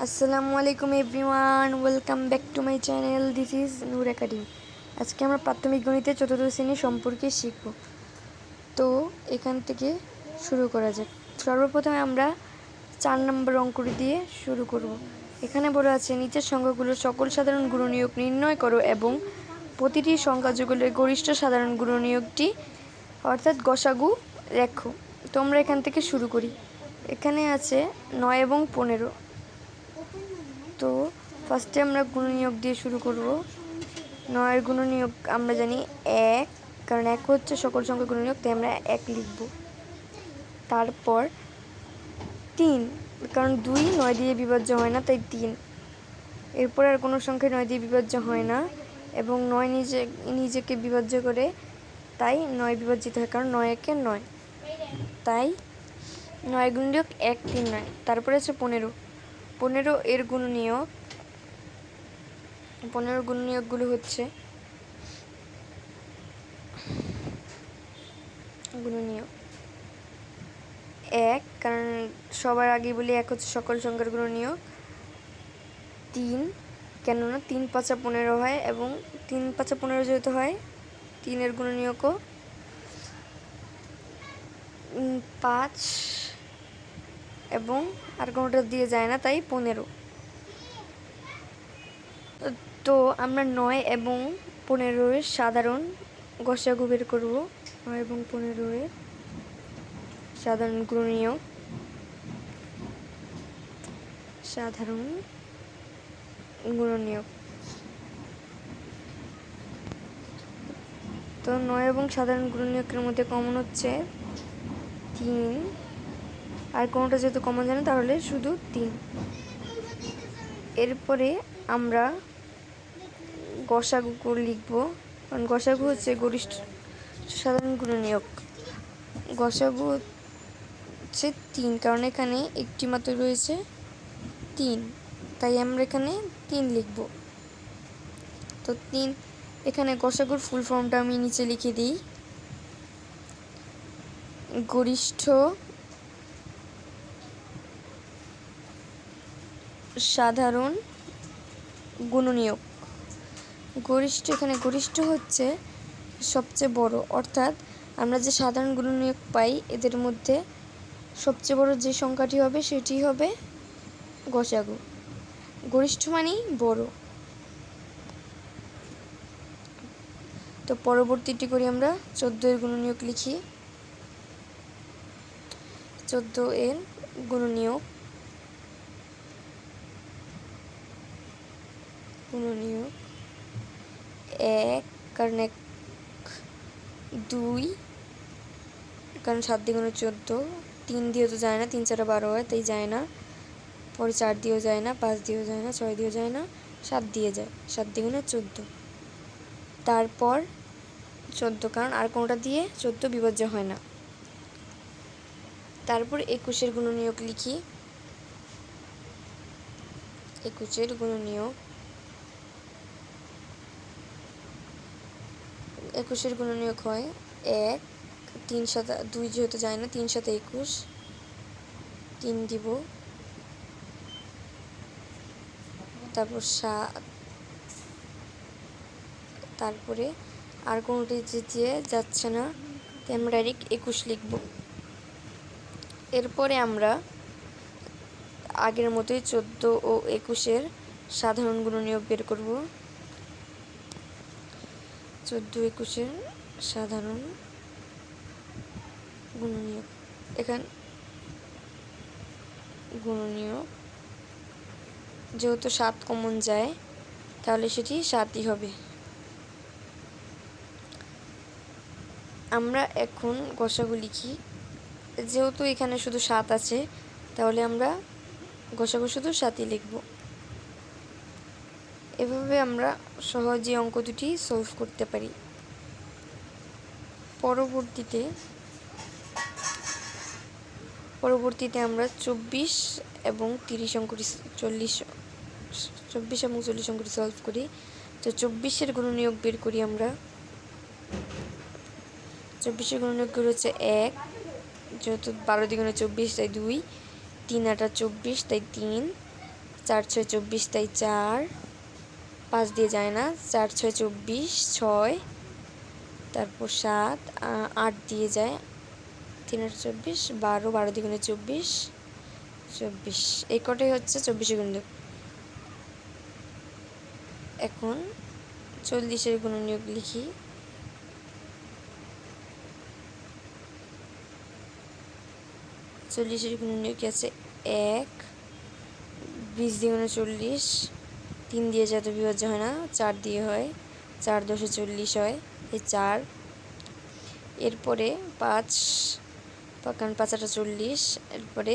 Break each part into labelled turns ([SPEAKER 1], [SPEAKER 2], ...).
[SPEAKER 1] আসসালামু আলাইকুম everyone, welcome back to my channel. This is Noor academy. আজকে আমরা প্রাথমিক গণিতে চতুর্থ শ্রেণী সম্পর্কে শিখব। তো এখান থেকে শুরু করা যাক। সর্বপ্রথমে আমরা 4 নম্বর অঙ্কটি দিয়ে শুরু করব। এখানে বলা আছে, নিচের সংখ্যাগুলোর সকল সাধারণ গুণনীয়ক নির্ণয় করো এবং প্রতিটি সংখ্যা যুগলের গরিষ্ঠ সাধারণ গুণনীয়কটি অর্থাৎ গসাগু লেখো। তো আমরা এখান থেকে শুরু করি। এখানে আছে 9 এবং 15। তো ফার্স্টে আমরা গুণনীয়ক দিয়ে শুরু করব। 9-এর গুণনীয়ক আমরা জানি 1, কারণ 1 হচ্ছে সকল সংখ্যা গুণনীয়ক, তাই আমরা 1 লিখব। তারপর 3, কারণ 2 9 দিয়ে বিভাজ্য হয় না, তাই 3। এরপর আর কোনো সংখ্যা 9 দিয়ে বিভাজ্য হয় না এবং 9 নিজেকে বিভাজ্য করে, তাই 9 বিভাজিত হয়, কারণ 9 একে 9, তাই 9 গুণনীয়ক 1 3 9। তারপরে আছে 15 এর গুণনীয়ক। 15 গুণনীয়কগুলো হচ্ছে গুণনীয়ক 1, কারণ সবার আগে বলি 1 হচ্ছে সকল সংখ্যার গুণনীয়ক। 3, কেননা 3 5 15 হয় এবং 3 5 15 যেহেতু হয়, 3-এর গুণনীয়কও 5 এবং আর কোনোটা দিয়ে যায় না, তাই 15। তো আমরা 9 এবং 15-এর সাধারণ গসাগু বের করব। 9 এবং 15-এর সাধারণ গুণনীয়ক, সাধারণ গুণনীয়ক। তো 9 এবং সাধারণ গুণনীয়কের মধ্যে কমন হচ্ছে 3, আর কোনোটা যেহেতু কমন জানি তাহলে শুধু 3। এরপরে আমরা গসাগু লিখব, কারণ গসাগু হচ্ছে গরিষ্ঠ সাধারণ গুণনীয়ক। গসাগু হচ্ছে 3, কারণ এখানে একটি মাত্র রয়েছে 3, তাই আমরা এখানে 3 লিখব। তো 3, এখানে গসাগুর ফুল ফর্মটা আমি নিচে লিখে দিই। গরিষ্ঠ সাধারণ গুণনীয়ক। গরিষ্ঠ, এখানে গরিষ্ঠ হচ্ছে সবচেয়ে বড়, অর্থাৎ আমরা যে সাধারণ গুণনীয়ক পাই এদের মধ্যে সবচেয়ে বড় যে সংখ্যাটি হবে সেটি হবে গসাগু। গরিষ্ঠ মানেই বড়। তো পরবর্তীটি করি আমরা। 14-এর গুণনীয়ক লিখি। 14-এর গুণনীয়ক 1, কারণ 1 2, কারণ 7 দ্বিগুণে 14। 3 দিয়ে তো যায় না, 3 4 12 হয়, তাই যায় না। পরে 4 দিয়েও যায় না, 5 দিয়েও যায় না, 6 দিয়েও যায় না, 7 দিয়ে যায়। 7 দ্বিগুণে 14। তারপর 14, কারণ আর কোনোটা দিয়ে 14 বিভাজ্য হয় না। তারপর 21-এর গুণনীয়ক লিখি। 21-এর গুণনীয়ক 21-এর গুণনীয়ক হয় 1, 3 7 2 যেহেতু যায় না, 3 7 21, 3 দিব। তারপর 7, তারপরে আর কোনোটি যে যাচ্ছে না, তাই আমরা ডাইরেক্ট 21 লিখব। এরপরে আমরা আগের মতোই 14 ও 21-এর সাধারণ গুণনীয়ক বের করব। 14 21-এর সাধারণ গুণনীয়ক। এখানে গুণনীয়ক যেহেতু 7 কমন যায়, তাহলে সেটি 7ই হবে। আমরা এখন গসাগু লিখি। যেহেতু এখানে শুধু 7 আছে, তাহলে আমরা গসাগু শুধু 7ই লিখব। এভাবে আমরা সহজে অঙ্ক দুটি সলভ করতে পারি। পরবর্তীতে আমরা 24 এবং 30 অঙ্কটি 24 এবং 40 অঙ্কটি সলভ করি। তো 24-এর গুণনীয়ক বের করি আমরা। 24-এর গুণনীয়কগুলো হচ্ছে 1, যেহেতু 12 দ্বিগুণে 24 তাই 2, 3 8 24 তাই 3, 4 6 24, তাই 4, 5 দিয়ে যায় না, 4 6 24, 6, তারপর 7, 8 দিয়ে যায়, 3 8 24, 12, 12 দ্বিগুণে 24, 24, এই কটাই হচ্ছে 24 গুণনীয়ক। এখন 40 গুণনীয়ক লিখি। 40 গুণনীয়ক আছে 1, 20 দ্বিগুণে 40, 3 দিয়ে যত বিভাজ্য হয় না, 4 দিয়ে হয়, 4 10 40 হয়, এই 4। এরপরে 5, কারণ 5 8 40, এরপরে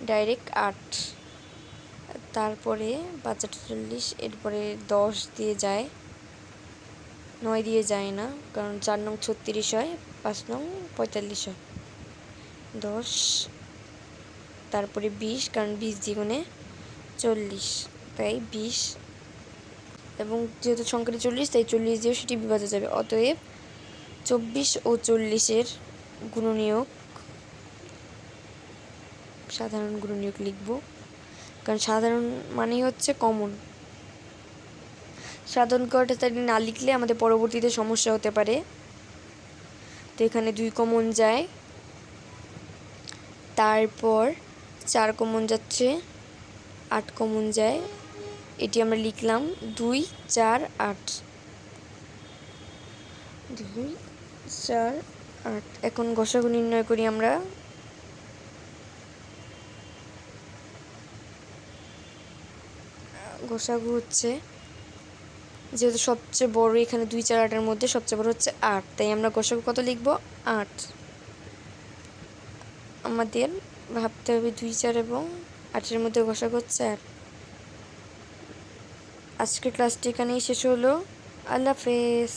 [SPEAKER 1] ডাইরেক্ট 8, তারপরে 5 8 40, এরপরে 10 দিয়ে যায়, 9 দিয়ে যায় না, কারণ 4 নং 36 হয়, 5 নং 45 হয়, 10, তারপরে 20, কারণ 20 দ্বিগুণে 40, তাই 20, এবং যেহেতু সংখ্যাটি 40, তাই 40 দিয়েও সেটি বিভাজ্য যাবে। অতএব 24 ও 40 গুণনীয়ক, সাধারণ গুণনীয়ক লিখব, কারণ সাধারণ মানেই হচ্ছে কমন। সাধারণ করাটা না লিখলে আমাদের পরবর্তীতে সমস্যা হতে পারে। তো এখানে 2 কমন যায়, তারপর 4 কমন যাচ্ছে, 8 কমন যায়, এটি আমরা লিখলাম 2 4 8, 2 4 8। এখন গসাগু নির্ণয় করি আমরা। গসাগু হচ্ছে, যেহেতু সবচেয়ে বড় এখানে 2 4 8 এর মধ্যে সবচেয়ে বড় হচ্ছে 8, তাই আমরা গসাগু কত লিখব? 8। আমাদের ভাবতে হবে 2 4 এবং 8 এর মধ্যে গসাগু হচ্ছে 8। আজকের ক্লাসটি এখানেই শেষ হলো। আল্লাহ হাফেজ।